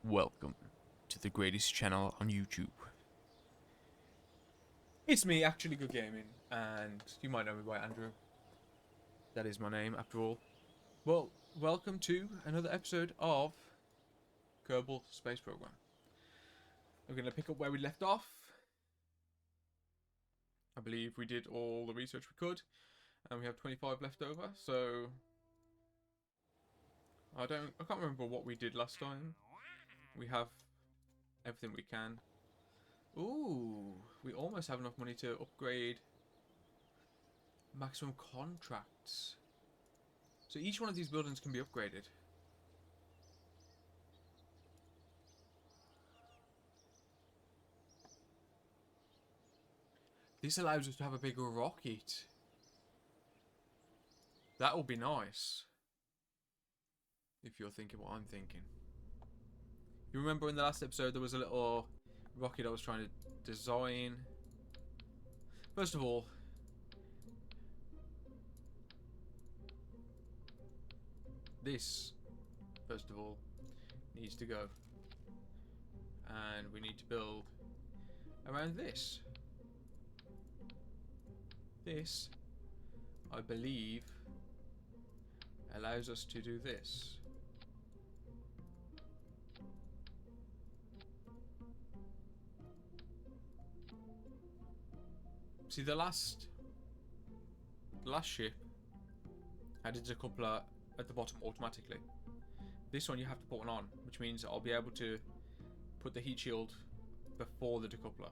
Welcome to the greatest channel on YouTube. It's me, ActualGoodGaming, and you might know me by Andrew. That is my name, after all. Well, welcome to another episode of Kerbal Space Program. We're going to pick up where we left off. I believe we did all the research we could, and we have 25 left over, so I can't remember what we did last time. We have everything we can. Ooh, we almost have enough money to upgrade maximum contracts. So each one of these buildings can be upgraded. This allows us to have a bigger rocket. That will be nice. If you're thinking what I'm thinking. You remember in the last episode there was a little rocket I was trying to design. First of all, this, needs to go. And we need to build around this. This, I believe, allows us to do this. See, the last ship had a decoupler at the bottom automatically. This one you have to put one on, which means I'll be able to put the heat shield before the decoupler.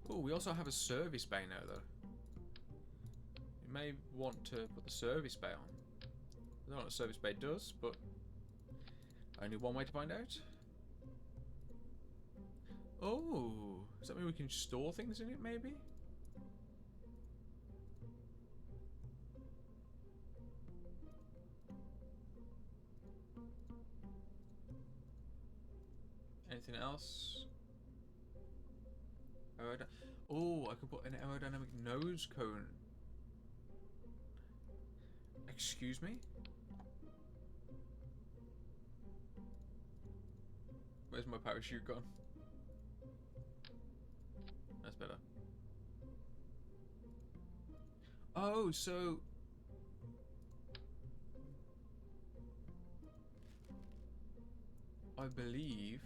Oh, we also have a service bay now, though. You may want to put the service bay on. I don't know what a service bay does, but only one way to find out. Oh, does that mean we can store things in it, maybe? Anything else? Oh, I could put an aerodynamic nose cone. Excuse me? Where's my parachute gone? That's better. Oh, so I believe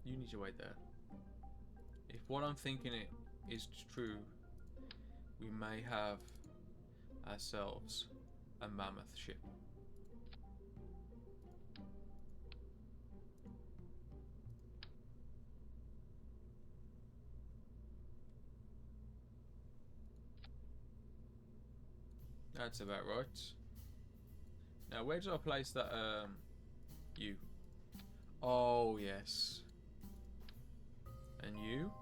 you need to wait there. If what I'm thinking is true, we may have ourselves a mammoth ship. That's about right. Now, where do I place that, you? Oh, yes. And you?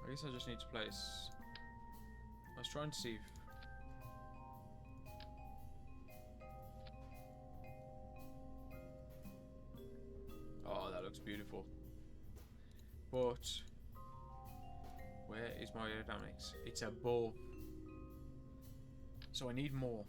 I guess I just need to place... I was trying to see if... Oh, that looks beautiful. But... where is my aerodynamics? It's above. So I need more.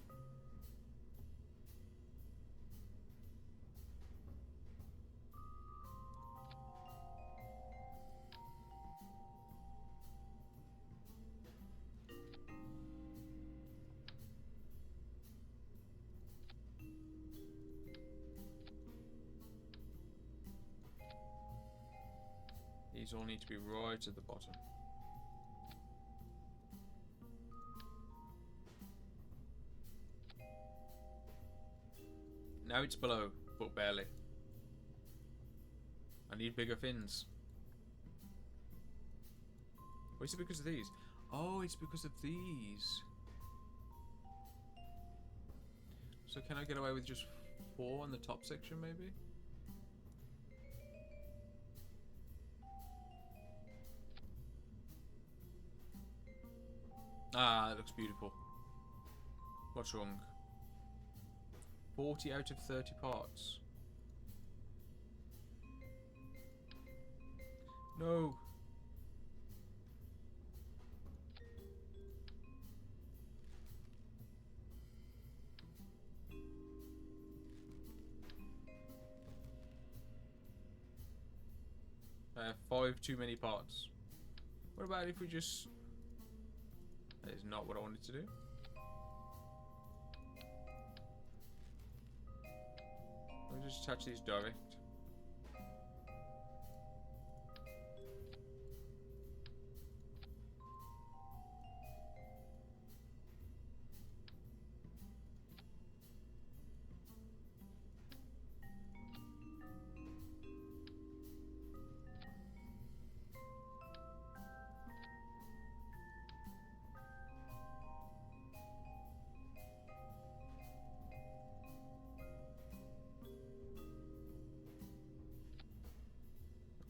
These all need to be right at the bottom. Now it's below, but barely. I need bigger fins. Or is it because of these? Oh, it's because of these. So can I get away with just 4 in the top section, maybe? Ah, that looks beautiful. What's wrong? 40 out of 30 parts. No. I have 5 too many parts. What about if we just... That is not what I wanted to do. We'll just attach these direct.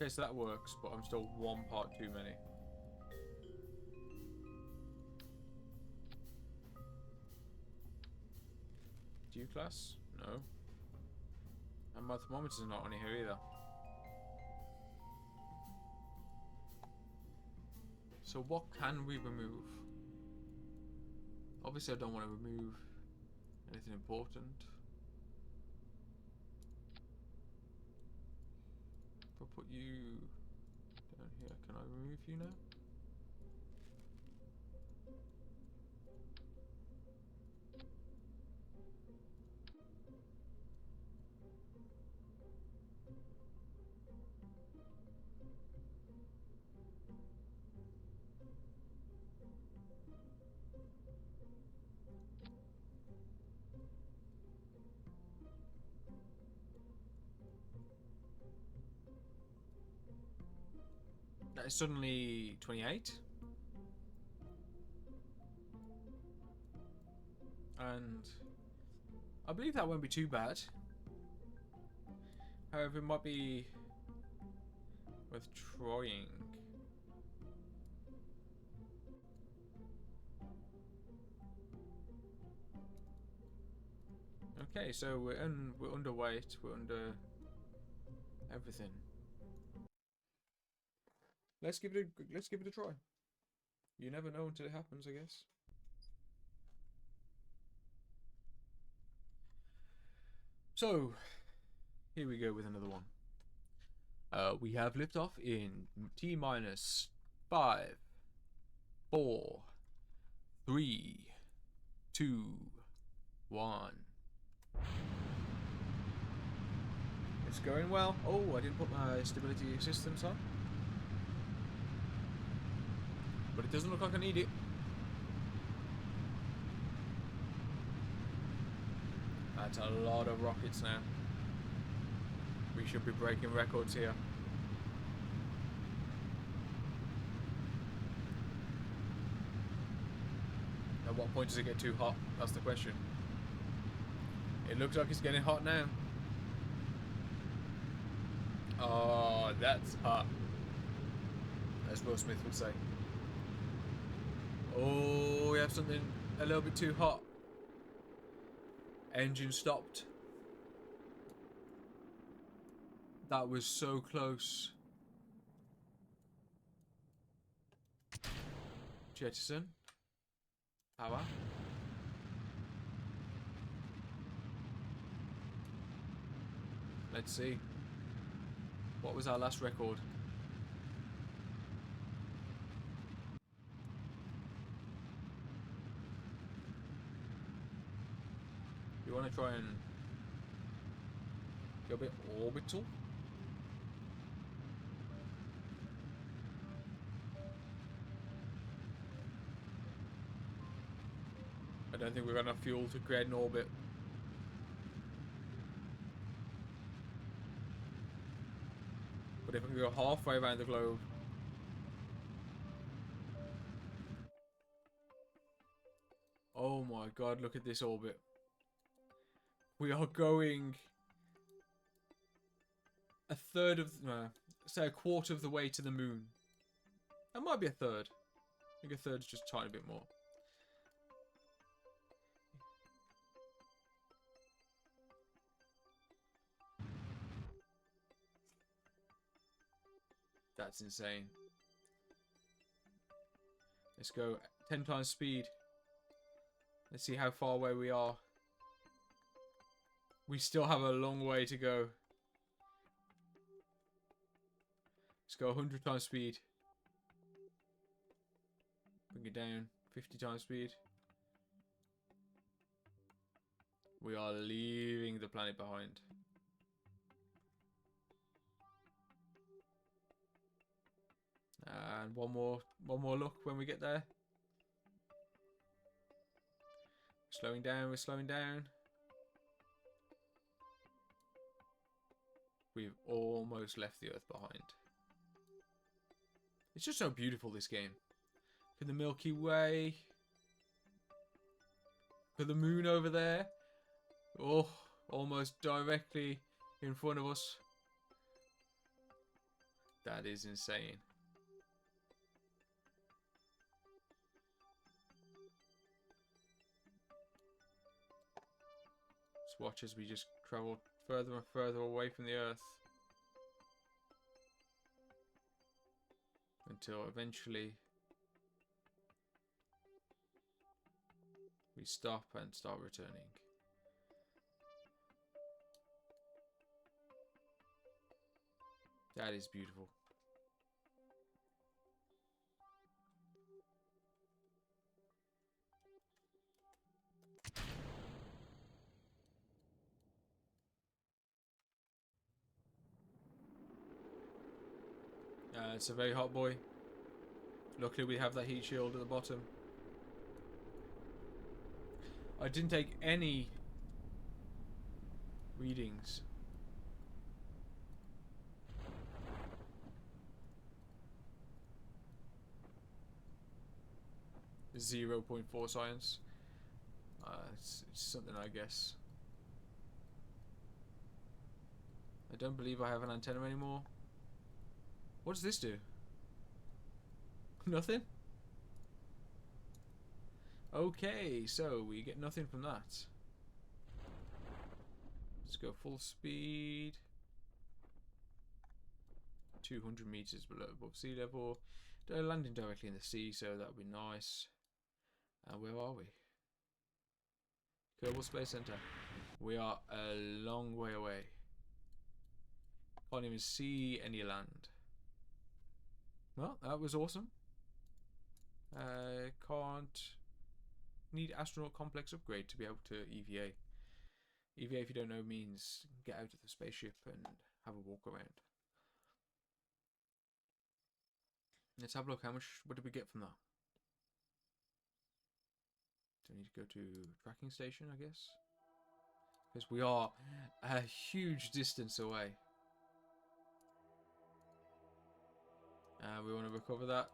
Okay, so that works, but I'm still 1 part too many. Due class? No. And my thermometer's not on here either. So what can we remove? Obviously I don't want to remove anything important. If I put you down here, can I remove you now? That is suddenly 28. And I believe that won't be too bad. However, it might be worth trying. Okay, so we're underweight, we're under everything. Let's give it a try. You never know until it happens, I guess. So, here we go with another one. We have liftoff in T minus 5, 4, 3, 2, 1. It's going well. Oh, I didn't put my stability systems on. But it doesn't look like I need it. That's a lot of rockets now. We should be breaking records here. At what point does it get too hot? That's the question. It looks like it's getting hot now. Oh, that's hot. As Will Smith would say. Oh, we have something a little bit too hot. Engine stopped. That was so close. Jettison. Power. Let's see. What was our last record? You want to try and go a bit orbital? I don't think we've got enough fuel to create an orbit. But if we can go halfway around the globe. Oh my god, look at this orbit. We are going a third of, say a quarter of the way to the moon. That might be a third. I think a third is just a tiny bit more. That's insane. Let's go 10 times speed. Let's see how far away we are. We still have a long way to go. Let's go 100 times speed. Bring it down. 50 times speed. We are leaving the planet behind. And one more look when we get there. Slowing down, we're slowing down. We've almost left the Earth behind. It's just so beautiful, this game. For the Milky Way. For the moon over there. Oh, almost directly in front of us. That is insane. Just watch as we just travel further and further away from the Earth. Until eventually we stop and start returning. That is beautiful. It's a very hot boy. Luckily we have that heat shield at the bottom. I didn't take any readings. .4 science. It's something, I guess. I don't believe I have an antenna anymore. What does this do? Nothing? Okay, so we get nothing from that. Let's go full speed. 200 meters below above sea level. They're landing directly in the sea, so that would be nice. And where are we? Kerbal Space Center. We are a long way away. Can't even see any land. Well, that was awesome. Can't need astronaut complex upgrade to be able to EVA. EVA, if you don't know, means get out of the spaceship and have a walk around. Let's have a look. What did we get from that? Do I need to go to tracking station, I guess? Because we are a huge distance away. We want to recover that.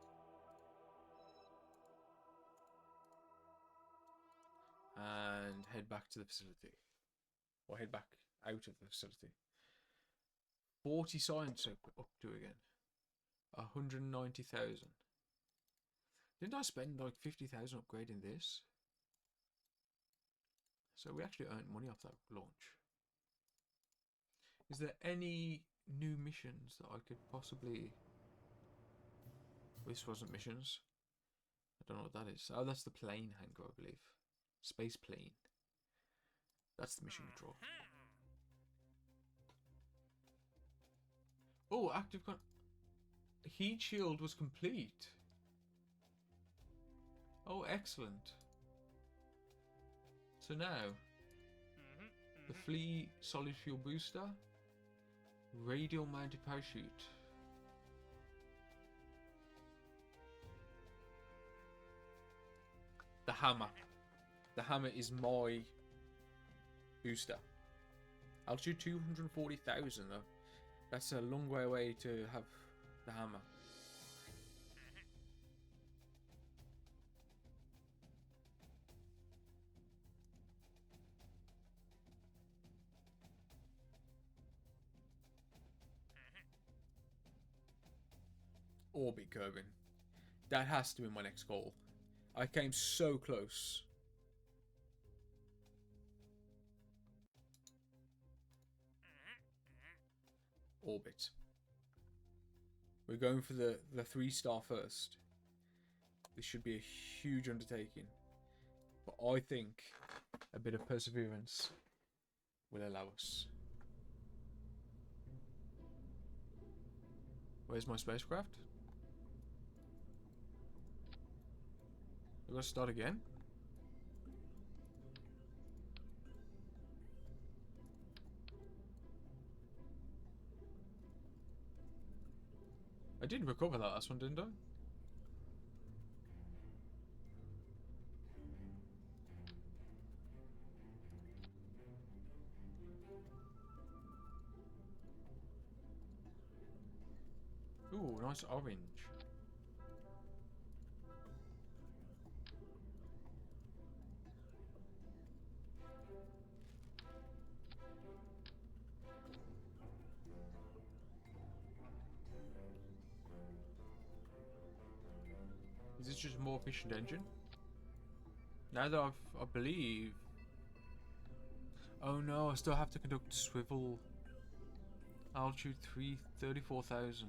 And head back to the facility. Or head back out of the facility. 40 science up to again. 190,000. Didn't I spend like 50,000 upgrading this? So we actually earned money off that launch. Is there any new missions that I could possibly... This wasn't missions. I don't know what that is. Oh, that's the plane hangar, I believe. Space plane. That's the mission control. Oh, active heat shield was complete. Oh, excellent. So now, the Flea solid fuel booster, radial mounted parachute. The hammer. The hammer is my booster. Altitude 240,000 though. That's a long way away to have the hammer. Orbit Kerbin. That has to be my next goal. I came so close. Orbit. We're going for the 3-star first. This should be a huge undertaking. But I think a bit of perseverance will allow us. Where's my spacecraft? I've got to start again? I did recover that last one, didn't I? Ooh, nice orange. Is this just a more efficient engine? Now that I believe... Oh no, I still have to conduct swivel. Altitude 34,000.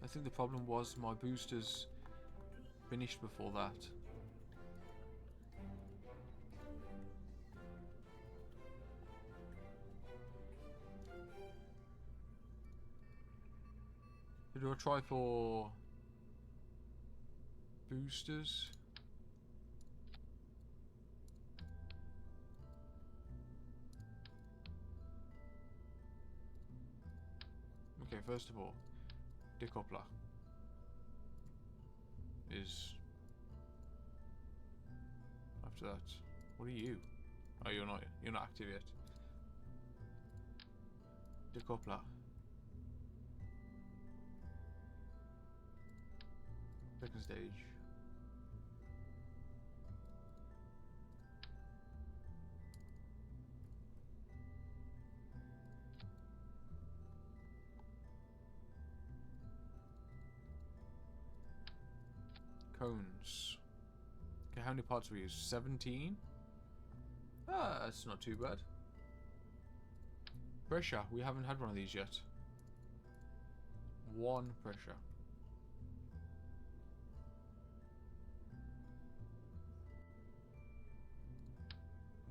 I think the problem was my boosters finished before that. Do I try for boosters? Okay, first of all, decoupler is after that. What are you? Oh, you're not active yet. Decoupler. Second stage. Cones. Okay, how many parts we use? 17? Ah, that's not too bad. Pressure. We haven't had one of these yet. 1 pressure.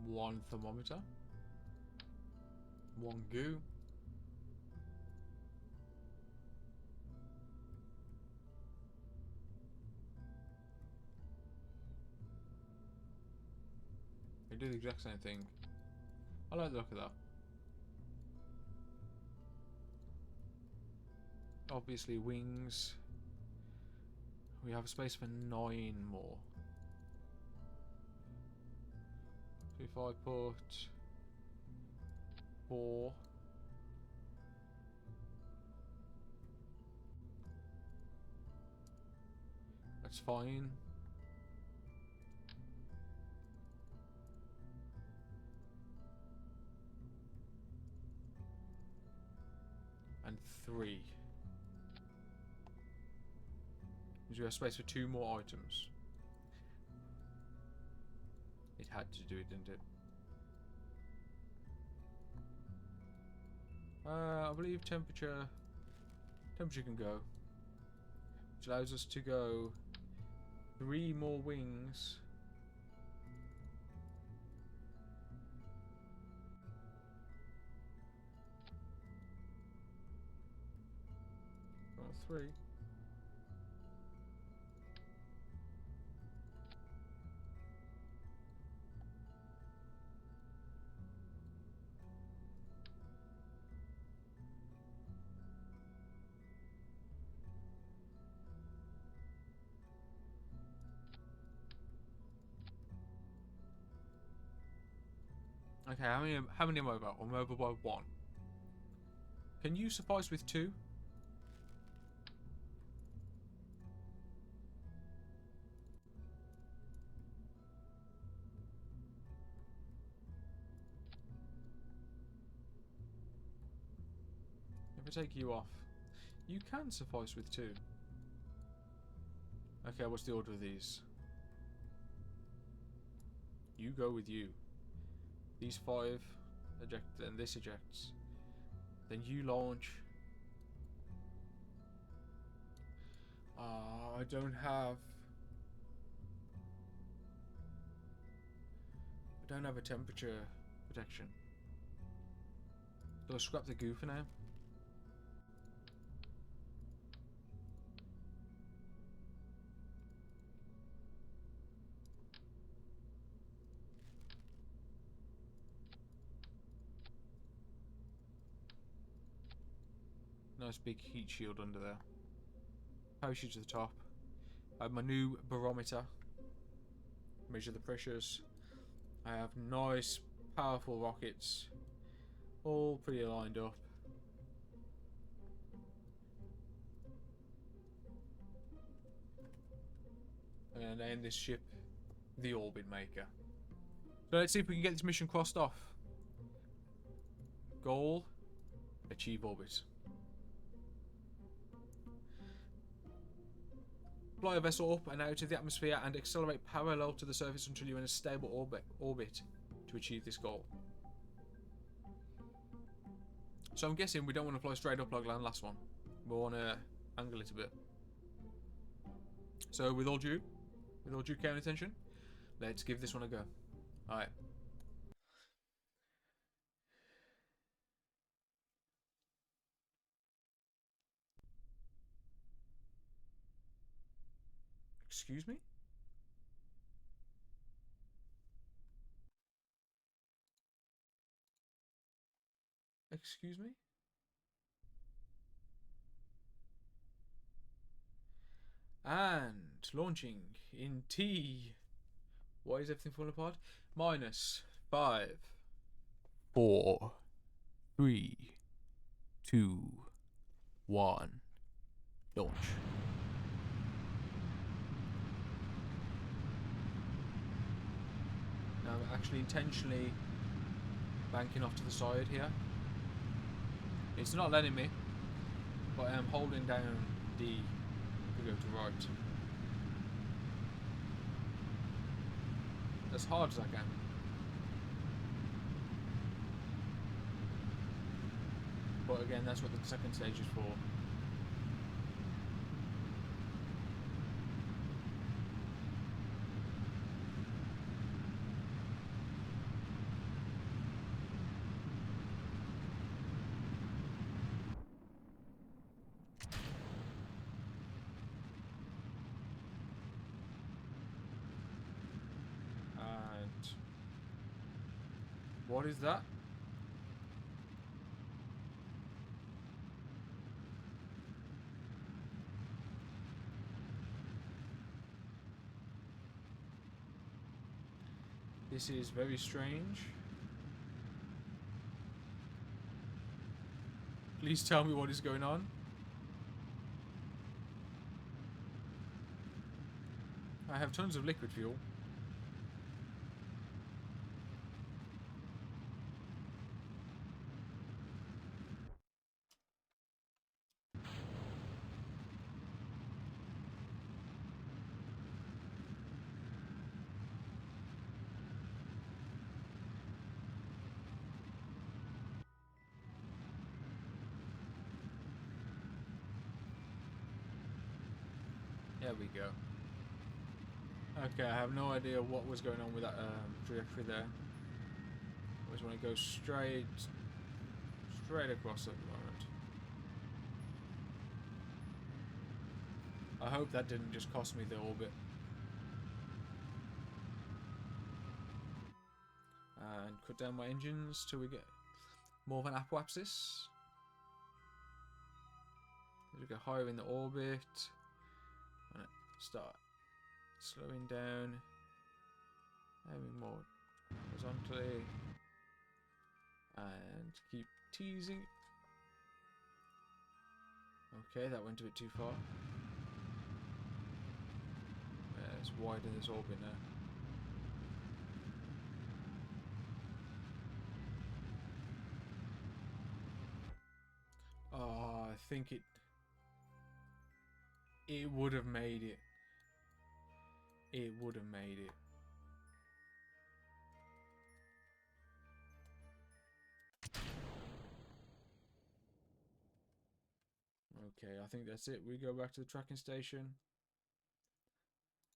One thermometer. 1 goo. They do the exact same thing. I like the look of that. Obviously wings. We have a space for 9 more. So if I put 4. That's fine. And 3. Because we have space for 2 more items. It had to do it, didn't it? I believe temperature can go. Which allows us to go 3 more wings. Or 3. Okay, how many am I about? I'm over by 1. Can you suffice with 2? If I take you off, you can suffice with 2. Okay, what's the order of these? You go with you. These 5 eject, then this ejects. Then you launch. I don't have a temperature protection. Do I scrap the goo for now? Nice big heat shield under there. Parachute to the top. I have my new barometer. Measure the pressures. I have nice, powerful rockets. All pretty lined up. And name this ship the Orbit Maker. So let's see if we can get this mission crossed off. Goal, achieve orbit. Fly a vessel up and out of the atmosphere and accelerate parallel to the surface until you're in a stable orbit to achieve this goal. So I'm guessing we don't want to fly straight up like the last one. We want to angle it a bit. So with all due care and attention, let's give this one a go. Alright. Excuse me? Excuse me? And launching in T. Why is everything falling apart? -5, 4, 3, 2, 1. Launch. Now I'm actually intentionally banking off to the side here. It's not letting me, but I am holding down D to go to right. As hard as I can. But again, that's what the second stage is for. And what is that? This is very strange. Please tell me what is going on. I have tons of liquid fuel. There we go. Okay, I have no idea what was going on with that trajectory there. I just want to go straight across at the moment. I hope that didn't just cost me the orbit. And cut down my engines till we get more of an apoapsis. As we go higher in the orbit. And start slowing down. Aiming more horizontally. And keep teasing. Okay, that went a bit too far. Let's widen this orbit now. Oh, I think it would have made it. It would have made it. Okay, I think that's it. We go back to the tracking station.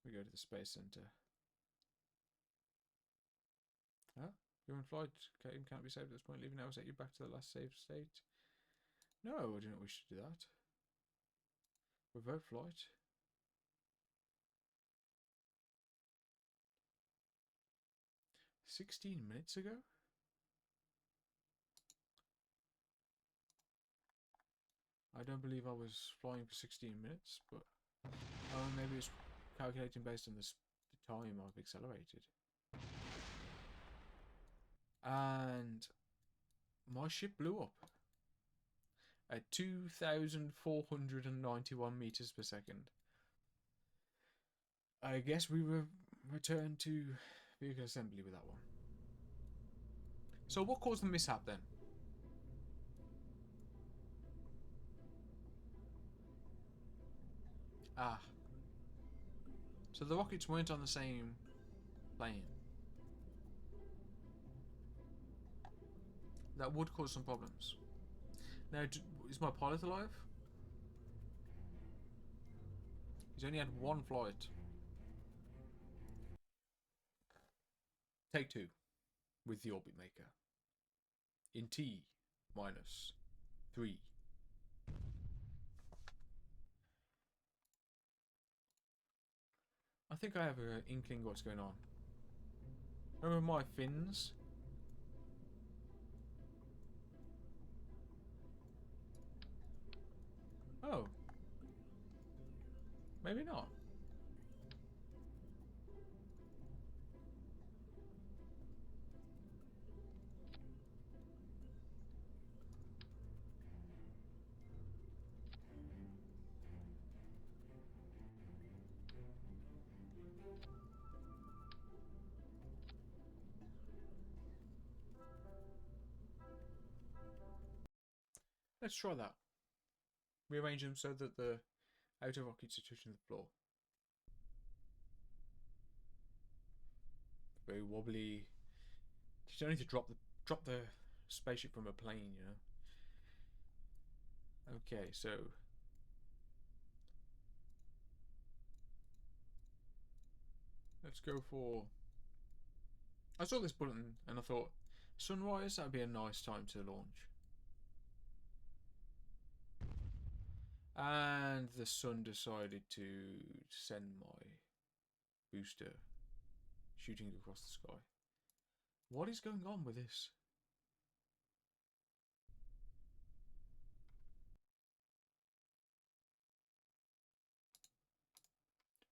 We go to the space center. Huh? You're in flight. Game can't be saved at this point. Leaving now will set you back to the last saved state. No, I do not wish to do that. Revert flight. $16 minutes ago? I don't believe I was flying for 16 minutes, but maybe it's calculating based on the time I've accelerated. And my ship blew up at 2,491 meters per second. I guess we were returned to vehicle assembly with that one. So what caused the mishap then? Ah. So the rockets weren't on the same plane. That would cause some problems. Now, is my pilot alive? He's only had one flight. Take 2 with the orbit maker. In T minus 3. I think I have an inkling what's going on. Remember my fins? Oh. Maybe not. Let's try that. Rearrange them so that the outer rockets are touching the floor. Very wobbly. You don't need to drop the spaceship from a plane, you know. Okay, so let's go for. I saw this button and I thought, sunrise, that'd be a nice time to launch. And the sun decided to send my booster shooting across the sky. What is going on with this?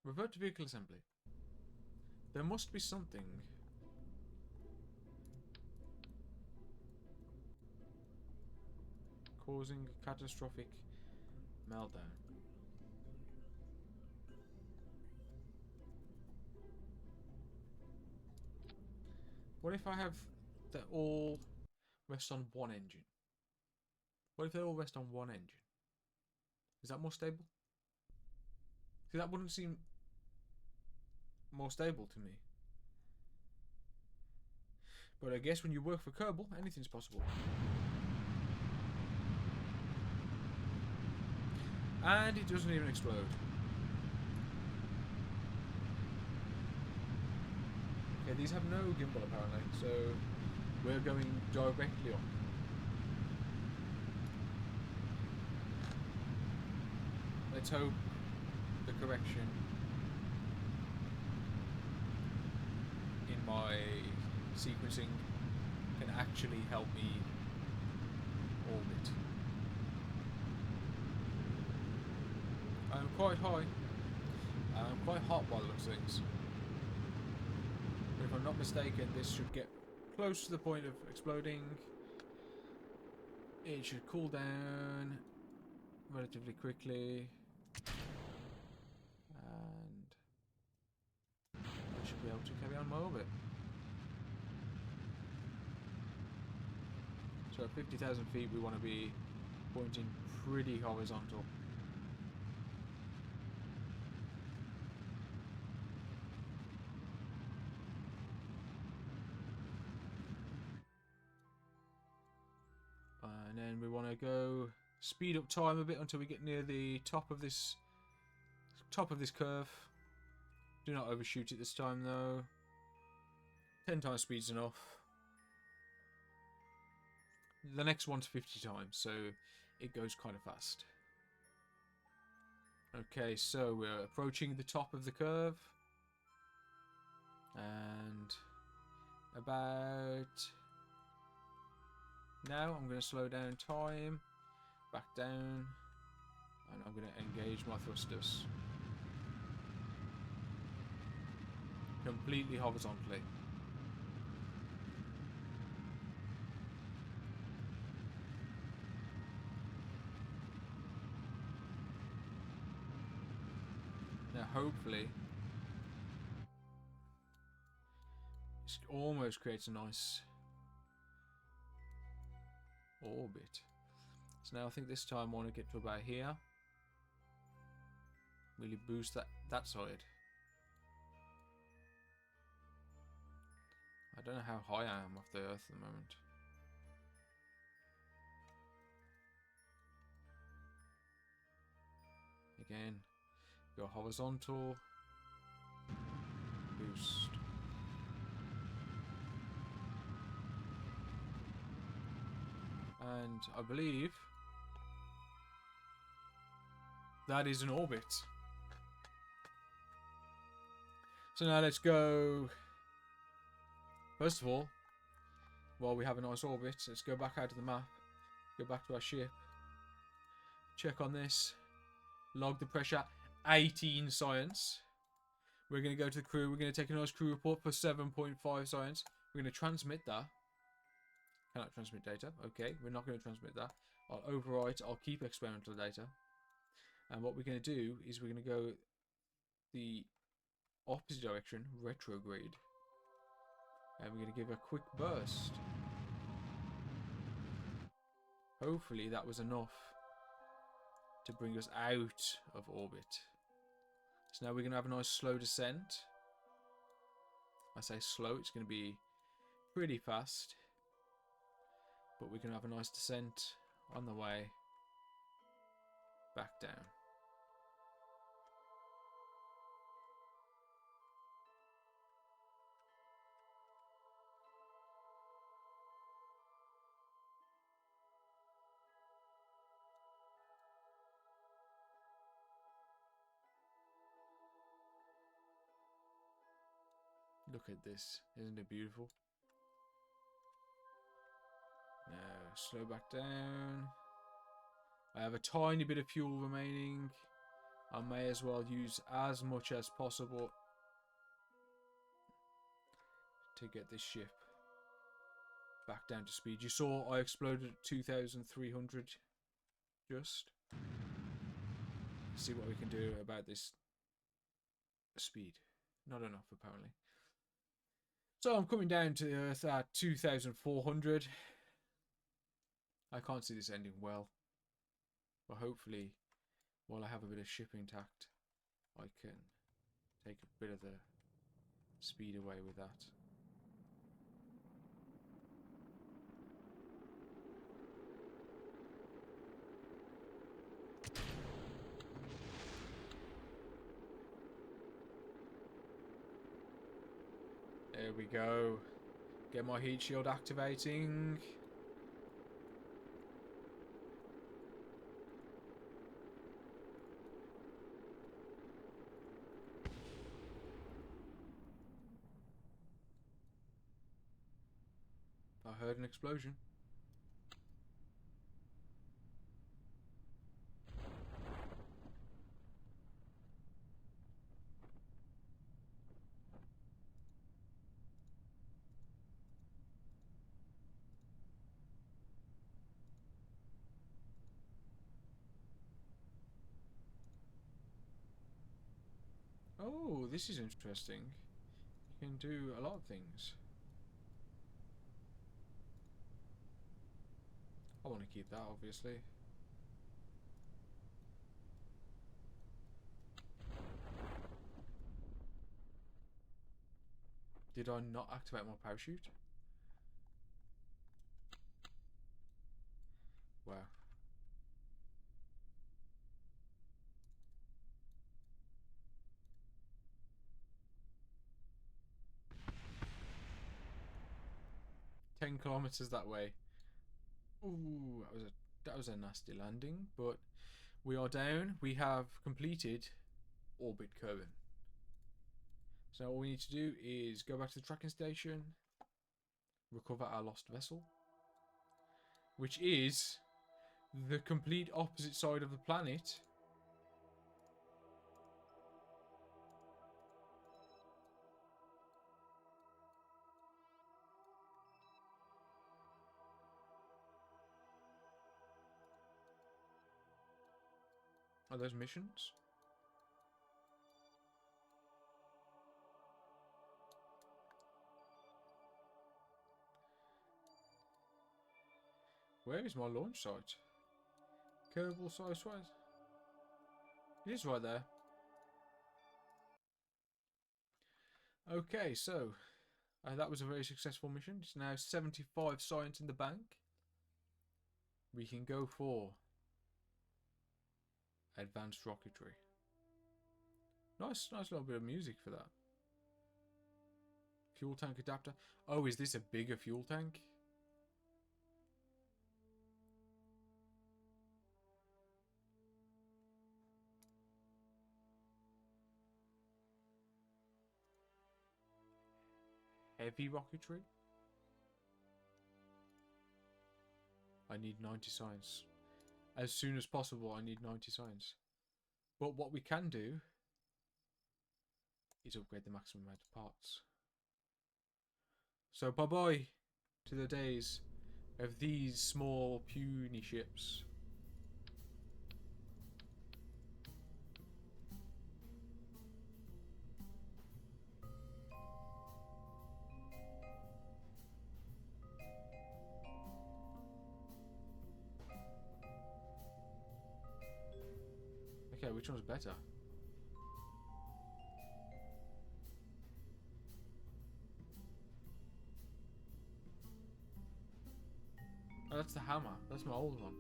Revert to vehicle assembly. There must be something. Causing a catastrophic meltdown. What if I have that all rest on one engine? What if they all rest on one engine? Is that more stable? See, that wouldn't seem more stable to me. But I guess when you work for Kerbal, anything's possible. And it doesn't even explode. Okay, these have no gimbal apparently, so we're going directly on. Let's hope the correction in my sequencing can actually help me orbit. I'm quite high. I'm quite hot by the looks of things. But if I'm not mistaken, this should get close to the point of exploding. It should cool down relatively quickly. And I should be able to carry on my orbit. So at 50,000 feet we want to be pointing pretty horizontal. And then we want to go speed up time a bit until we get near the top of this curve. Do not overshoot it this time though. 10 times speed's enough. The next one's 50 times, so it goes kind of fast. Okay, so we're approaching the top of the curve. And about now I'm going to slow down time, back down, and I'm going to engage my thrusters. Completely horizontally. Now hopefully this almost creates a nice orbit. So now I think this time I want to get to about here. Really boost that side. I don't know how high I am off the Earth at the moment. Again, go horizontal, boost. And I believe that is an orbit. So now let's go. First of all, while we have a nice orbit, let's go back out of the map, go back to our ship, check on this, log the pressure, 18 science. We're going to go to the crew, we're going to take a nice crew report for 7.5 science. We're going to transmit that. Cannot transmit data. Okay, we're not going to transmit that. I'll overwrite, I'll keep experimental data. And what we're going to do is we're going to go the opposite direction, retrograde. And we're going to give a quick burst. Hopefully that was enough to bring us out of orbit. So now we're going to have a nice slow descent. I say slow, it's going to be pretty fast. But we're going to have a nice descent on the way back down. Look at this, isn't it beautiful? Now, slow back down. I have a tiny bit of fuel remaining. I may as well use as much as possible to get this ship back down to speed. You saw I exploded at 2,300 just. See what we can do about this speed. Not enough apparently. So I'm coming down to Earth at 2,400. I can't see this ending well. But hopefully, while I have a bit of shipping tact, I can take a bit of the speed away with that. There we go. Get my heat shield activating. I heard an explosion. Oh, this is interesting. You can do a lot of things. I want to keep that, obviously. Did I not activate my parachute? Wow. 10 kilometers that way. Ooh, that was a nasty landing, but we are down. We have completed orbit curving. So all we need to do is go back to the tracking station, recover our lost vessel, which is the complete opposite side of the planet. Are those missions? Where is my launch site? Kerbal Space Program. It is right there. Okay, so that was a very successful mission. It's now 75 science in the bank. We can go for advanced rocketry. Nice little bit of music for that. Fuel tank adapter. Oh, is this a bigger fuel tank? Heavy rocketry? I need 90 science. As soon as possible, I need 90 science. But what we can do is upgrade the maximum amount of parts. So bye-bye to the days of these small puny ships. Okay, which one's better? Oh, that's the hammer. That's my old one.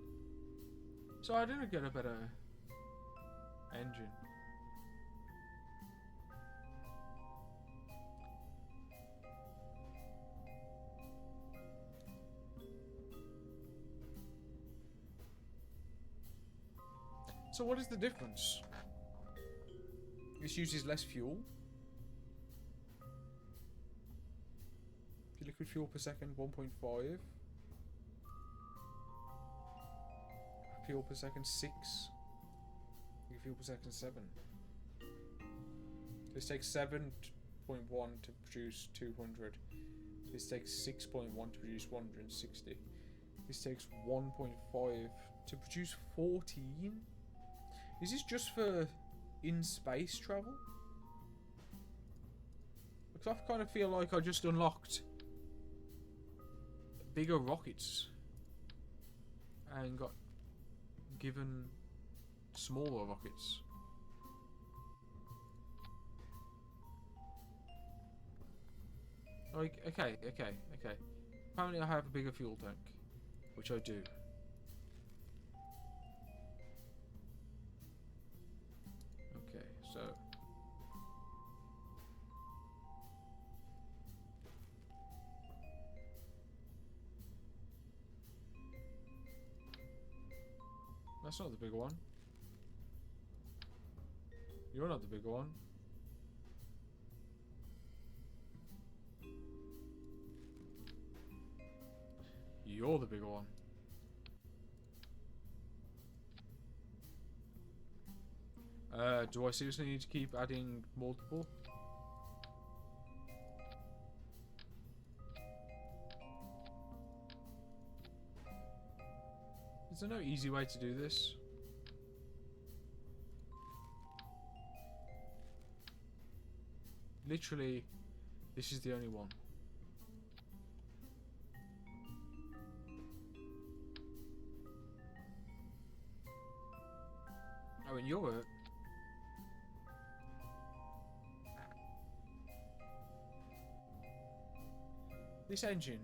So I didn't get a better engine. So what is the difference? This uses less fuel. Liquid fuel per second, 1.5. Fuel per second, 6. Liquid fuel per second, 7. This takes 7.1 to produce 200. This takes 6.1 to produce 160. This takes 1.5 to produce 14. Is this just for in-space travel? Because I kind of feel like I just unlocked bigger rockets and got given smaller rockets. Like, okay. Apparently I have a bigger fuel tank, which I do. Okay, so that's not the bigger one. You're not the bigger one. You're the bigger one. Do I seriously need to keep adding multiple? Is there no easy way to do this? Literally, this is the only one. Oh, and you're it. This engine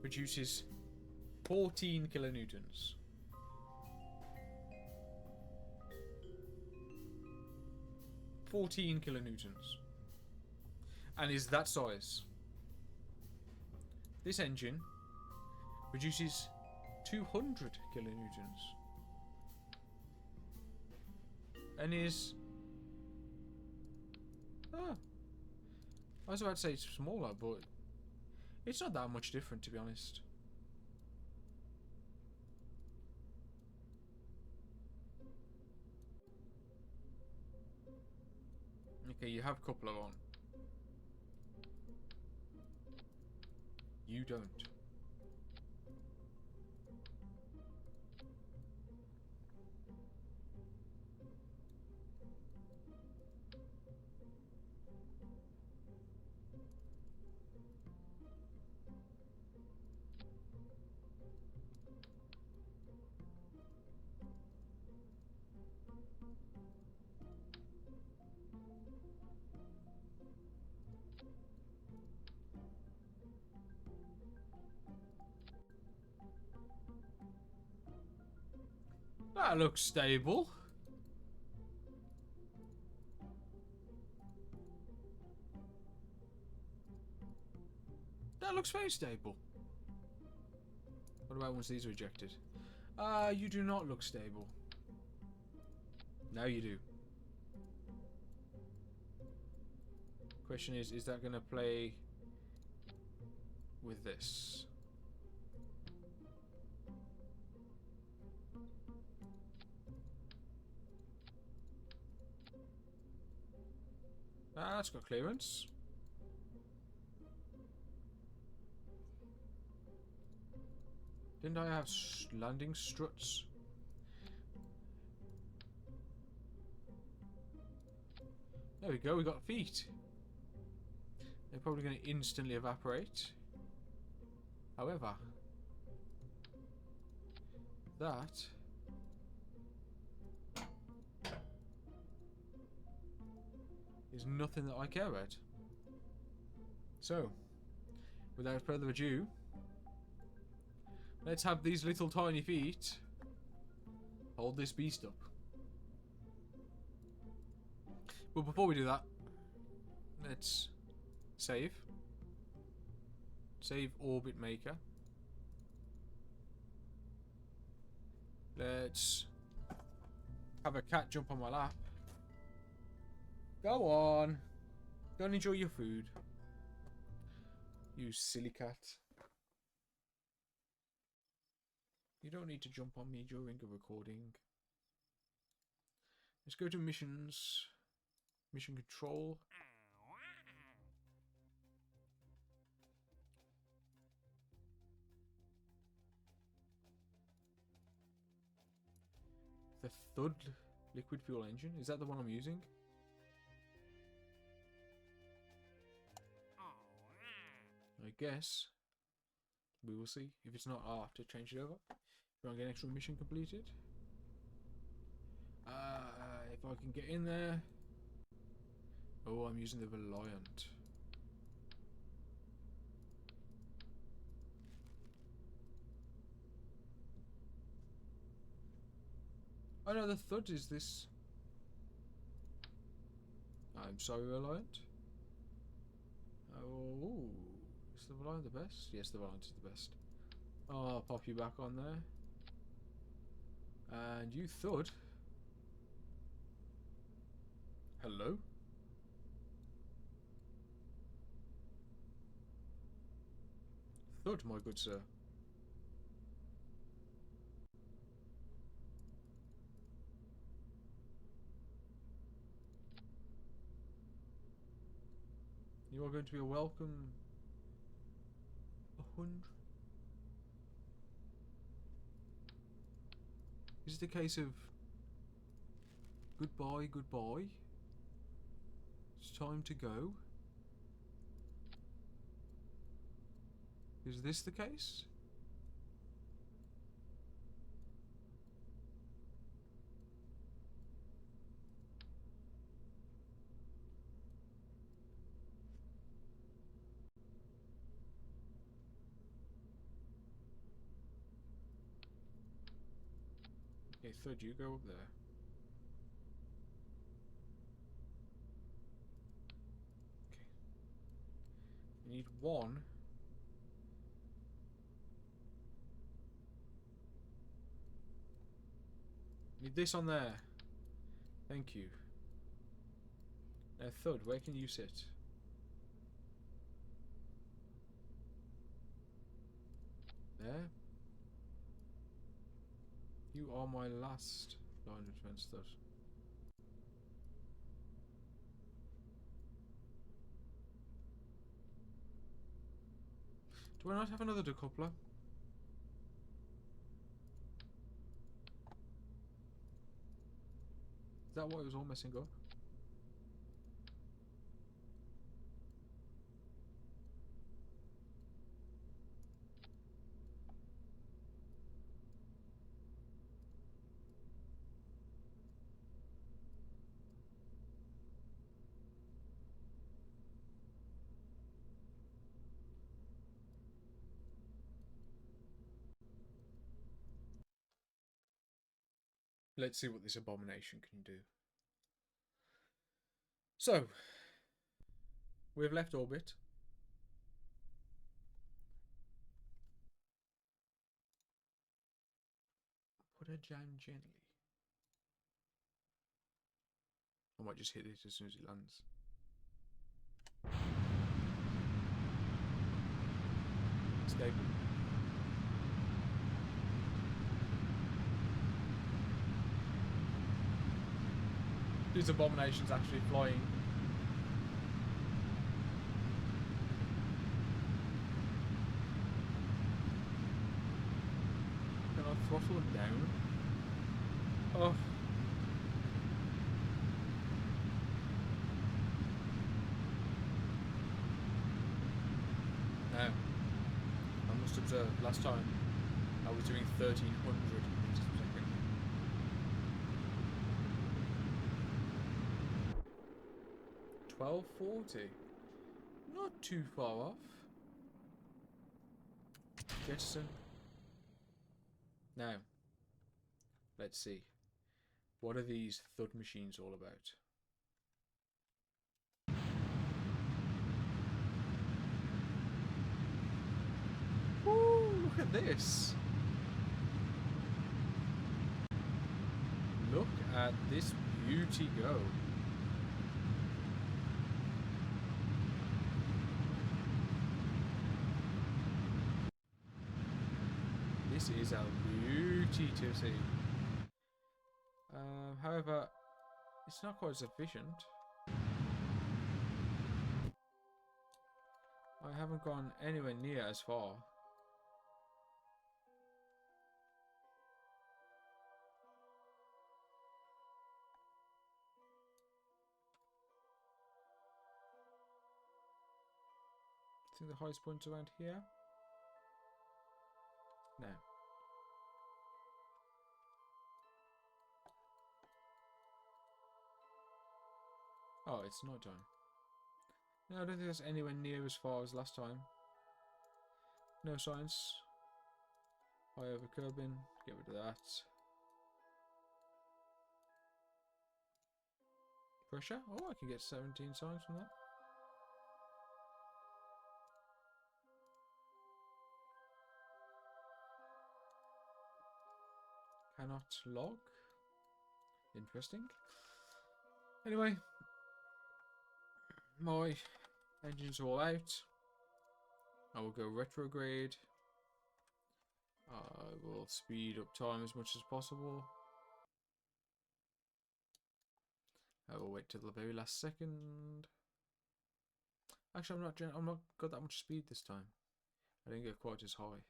produces 14 kilonewtons. 14 kilonewtons. And is that size. This engine produces 200 kilonewtons and is I was about to say it's smaller, but it's not that much different, to be honest. Okay, you have coupler on. You don't. That looks stable. That looks very stable. What about once these are ejected? You do not look stable. Now you do. Question is that going to play with this? It's got clearance. Didn't I have landing struts? There we go, we got feet. They're probably going to instantly evaporate. However, that is nothing that I care about. So, without further ado, let's have these little tiny feet hold this beast up. But before we do that, let's save. Save Orbit Maker. Let's have a cat jump on my lap. Go on. Go and enjoy your food. You silly cat. You don't need to jump on me during a recording. Let's go to missions. Mission control. The Thud liquid fuel engine. Is that the one I'm using? I guess. We will see. If it's not, I'll have to change it over. Try and get an extra mission completed. If I can get in there. Oh, I'm using the Reliant. Oh no, the Thud is this. I'm sorry, Reliant. Oh, is the Reliant the best? Yes, the Reliant is the best. Oh, I'll pop you back on there. And you Thud. Hello? Thud, my good sir. You are going to be a welcome 100. Is it a case of goodbye, goodbye? It's time to go. Is this the case? Okay, Thud, you go up there. Okay. You need one Need this on there. Thank you. Now, Thud, where can you sit? There. You are my last line of defense, Thud. Do I not have another decoupler? Is that why it was all messing up? Let's see what this abomination can do. So, we've left orbit. Put her down gently. I might just hit it as soon as it lands. Stable. These abominations actually flying. Can I throttle them down? Oh. Now, I must observe, last time I was doing 1300 meters per second. $12.40. Not too far off. Jettison. Now, let's see. What are these Thud machines all about? Woo, look at this. Look at this beauty go. This is a beauty to see. However, it's not quite sufficient. I haven't gone anywhere near as far. I think the highest point's around here. No. Oh, it's night time. No, I don't think that's anywhere near as far as last time. No science. High over curbing. Get rid of that. Pressure. Oh, I can get 17 signs from that. Cannot log. Interesting. Anyway, my engines are all out. I will go retrograde. I will speed up time as much as possible. I will wait till the very last second. Actually, I'm not got that much speed this time. I didn't get quite as high.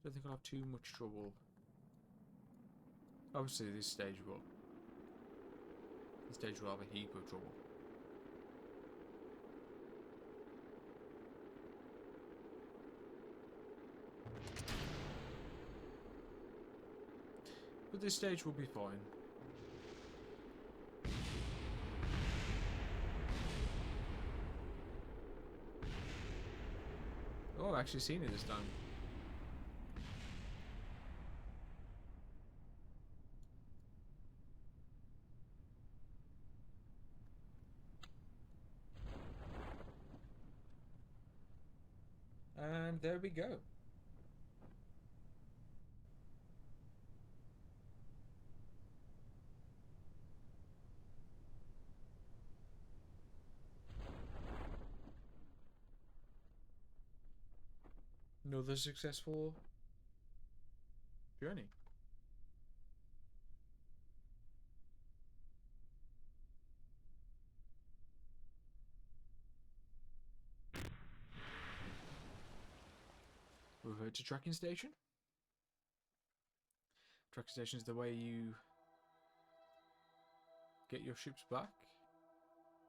Don't think I'll have too much trouble. Obviously, this stage will have a heap of trouble. But this stage will be fine. Oh, I've actually seen it this time. And there we go. Another successful journey. We've heard to tracking station. Tracking station is the way you get your ships back,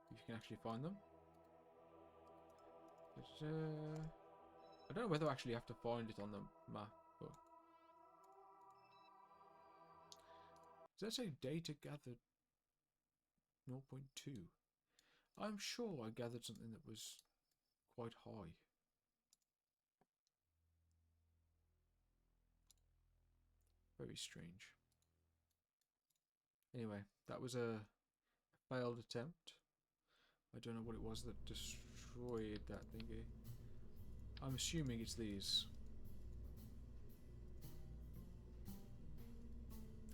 if you can actually find them. But, I don't know whether I actually have to find it on the map, but does that say data gathered 0.2? I'm sure I gathered something that was quite high. Very strange. Anyway, that was a failed attempt. I don't know what it was that destroyed that thingy. I'm assuming it's these.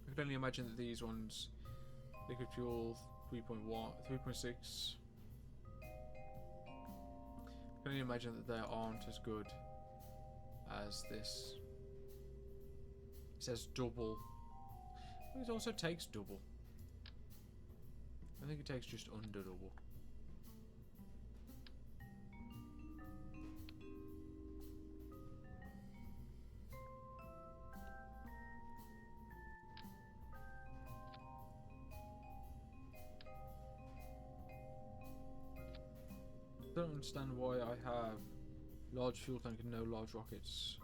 I can only imagine that these ones, liquid fuel 3.1, 3.6. I can only imagine that they aren't as good as this. It says double. It also takes double. I think it takes just under double. I don't understand why I have large fuel tank and no large rockets.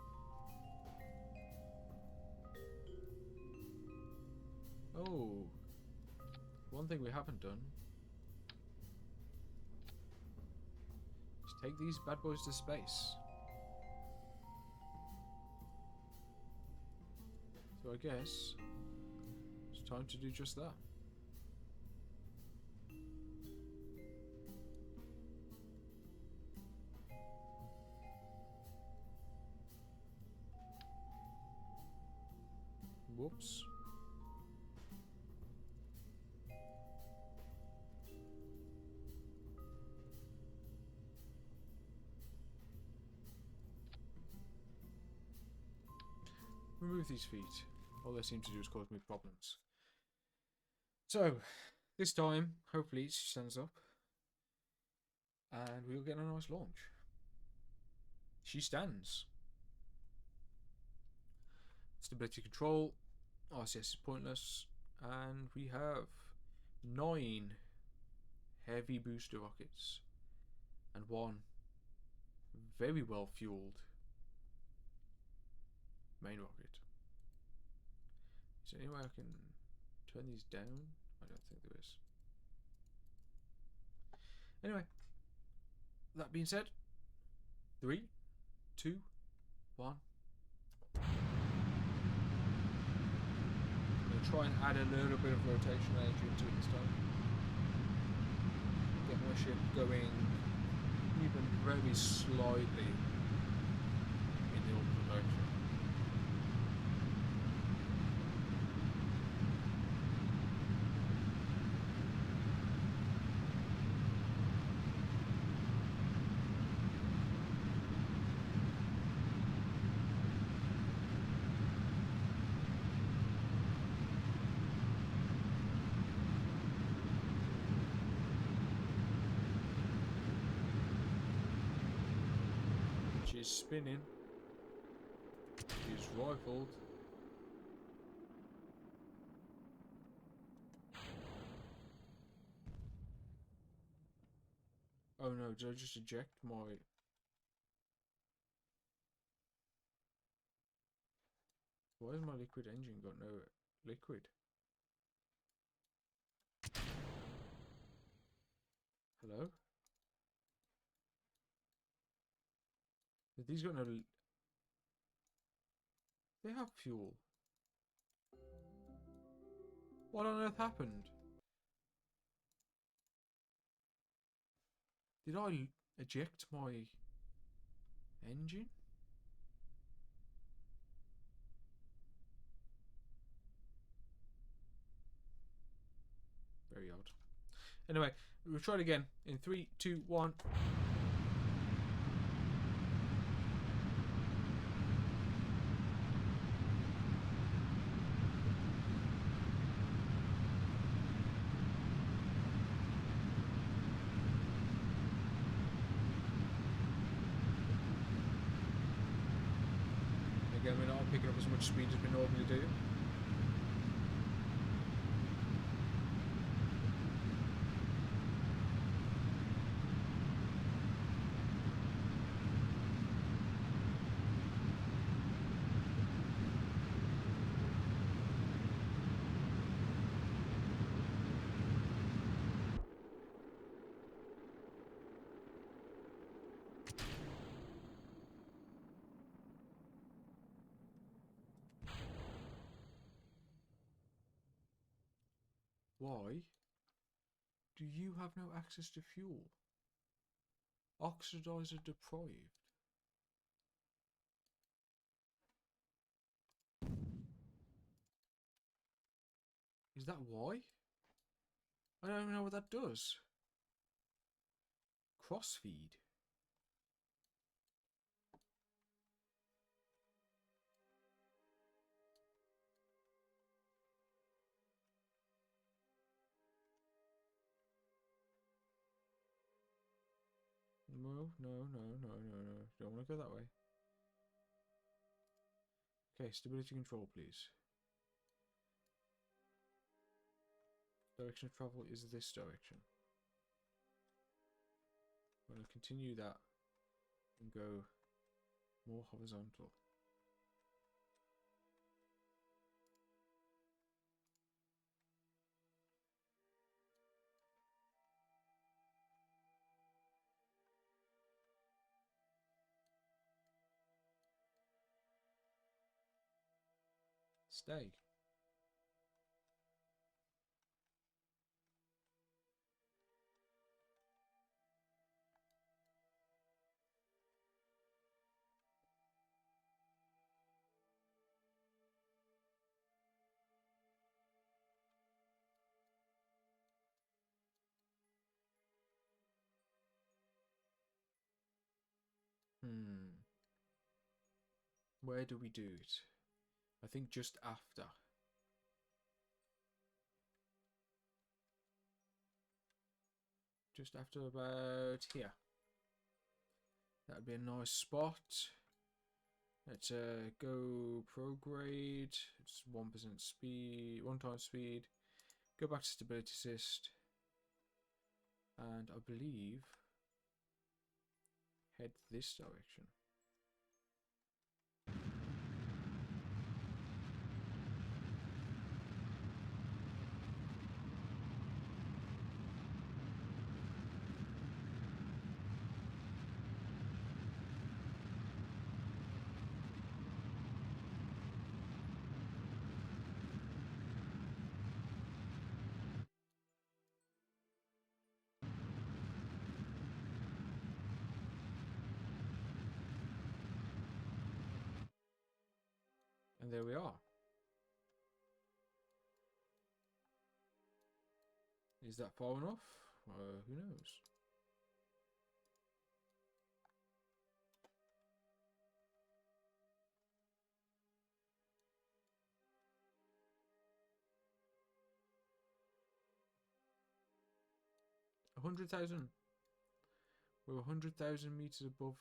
Oh, one thing we haven't done is take these bad boys to space. So I guess it's time to do just that. Whoops. Remove these feet. All they seem to do is cause me problems. So, this time, hopefully she stands up. And we'll get a nice launch. She stands. Stability control. RCS is pointless. And we have 9 heavy booster rockets. And 1 very well fueled main rocket. Is there any way I can turn these down? I don't think there is. Anyway, that being said, 3, 2, 1. I'm going to try and add a little bit of rotation energy into it this time. Get my ship going even very slightly in the opposite direction. She's spinning. She's rifled. Oh no, did I just eject my... Why has my liquid engine got no liquid? Hello? These got no... They have fuel. What on earth happened? Did I eject my engine? Very odd. Anyway, we'll try it again in 3, 2, 1. Again, we're not picking up as much speed as we normally do. Why do you have no access to fuel? Oxidizer deprived. Is that why? I don't even know what that does. Crossfeed. No. Don't want to go that way. Okay, stability control, please. Direction of travel is this direction. I'm going to continue that and go more horizontal. Stay. Where do we do it? I think just after. Just after about here. That'd be a nice spot. Let's go prograde. It's 1% speed, 1 time speed. Go back to stability assist. And I believe head this direction. And there we are. Is that far enough? Who knows? A 100,000. We're 100,000 meters above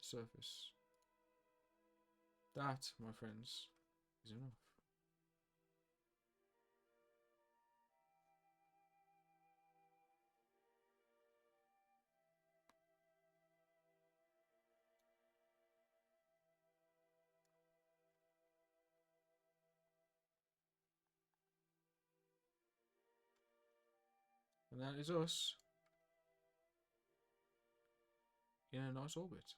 the surface. That, my friends, is enough. And that is us in a nice orbit.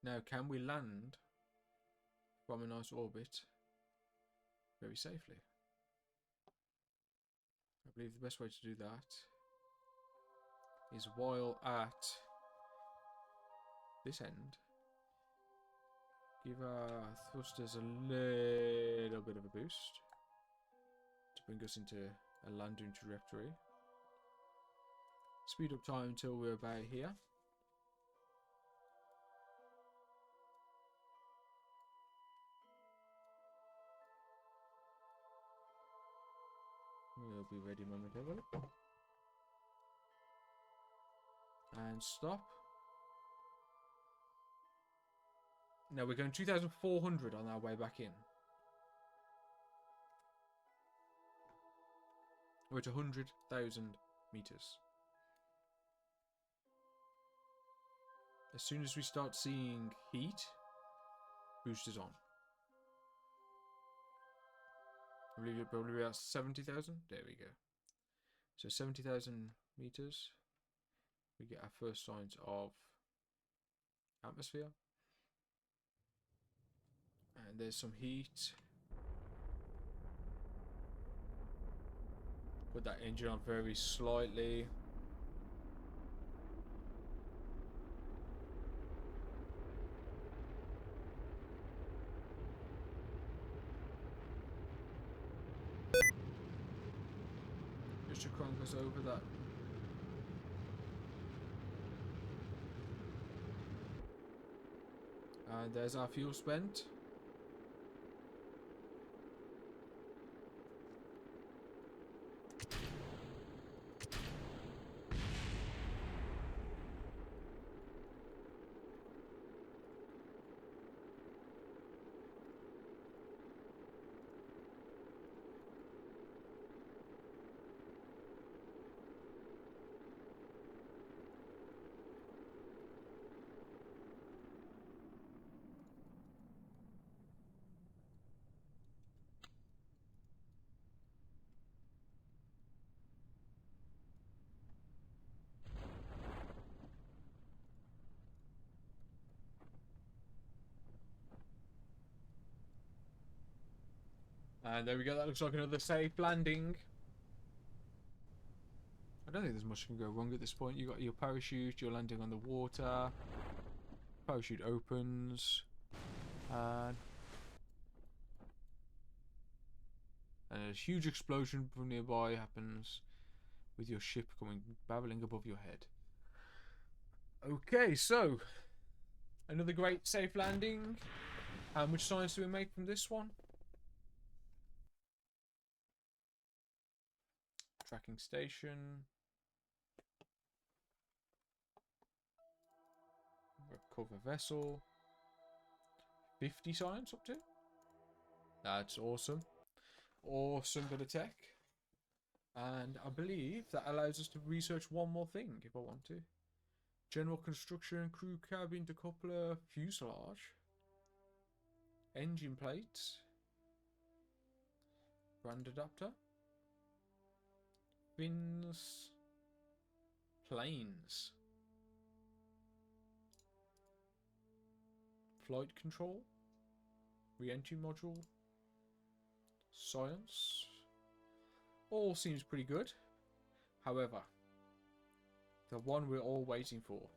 Now, can we land from a nice orbit very safely? I believe the best way to do that is while at this end, give our thrusters a little bit of a boost to bring us into a landing trajectory. Speed up time until we're about here. We'll be ready momentarily. And stop. Now we're going 2,400 on our way back in. We're at 100,000 meters. As soon as we start seeing heat, boosters on. I believe you're probably about 70,000. There we go. So 70,000 meters. We get our first signs of atmosphere. And there's some heat. Put that engine on very slightly. Just to crank us over that. And there's our fuel spent. And there we go, that looks like another safe landing. I don't think there's much can go wrong at this point. You got your parachute, you're landing on the water. Parachute opens. And a huge explosion from nearby happens with your ship coming babbling above your head. Okay, so another great safe landing. How much science do we make from this one? Tracking station. Recover vessel. 50 science up to? That's awesome. Awesome bit of tech. And I believe that allows us to research one more thing if I want to. General construction, crew cabin, decoupler, fuselage. Engine plates. Brand adapter. Fins. Planes. Flight control. Re-entry module. Science. All seems pretty good. However, the one we're all waiting for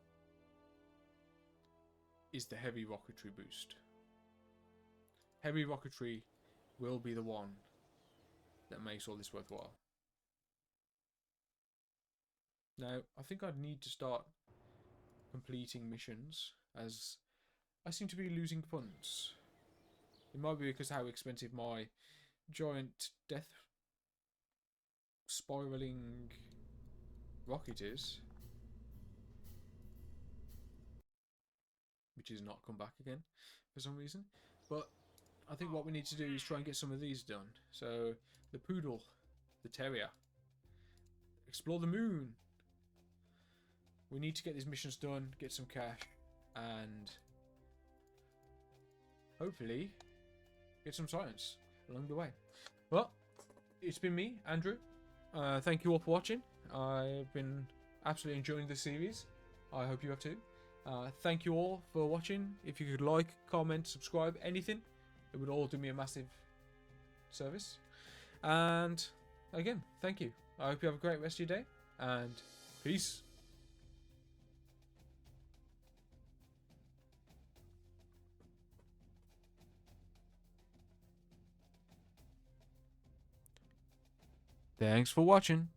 is the heavy rocketry boost. Heavy rocketry will be the one that makes all this worthwhile. Now, I think I'd need to start completing missions, as I seem to be losing funds. It might be because of how expensive my giant death spiraling rocket is, which has not come back again for some reason. But I think what we need to do is try and get some of these done. So the poodle, the terrier, explore the moon. We need to get these missions done, get some cash, and hopefully get some science along the way. Well, it's been me, Andrew. Thank you all for watching. I've been absolutely enjoying this series. I hope you have too. Thank you all for watching. If you could like, comment, subscribe, anything, it would all do me a massive service. And again, thank you. I hope you have a great rest of your day, and peace. Thanks for watching.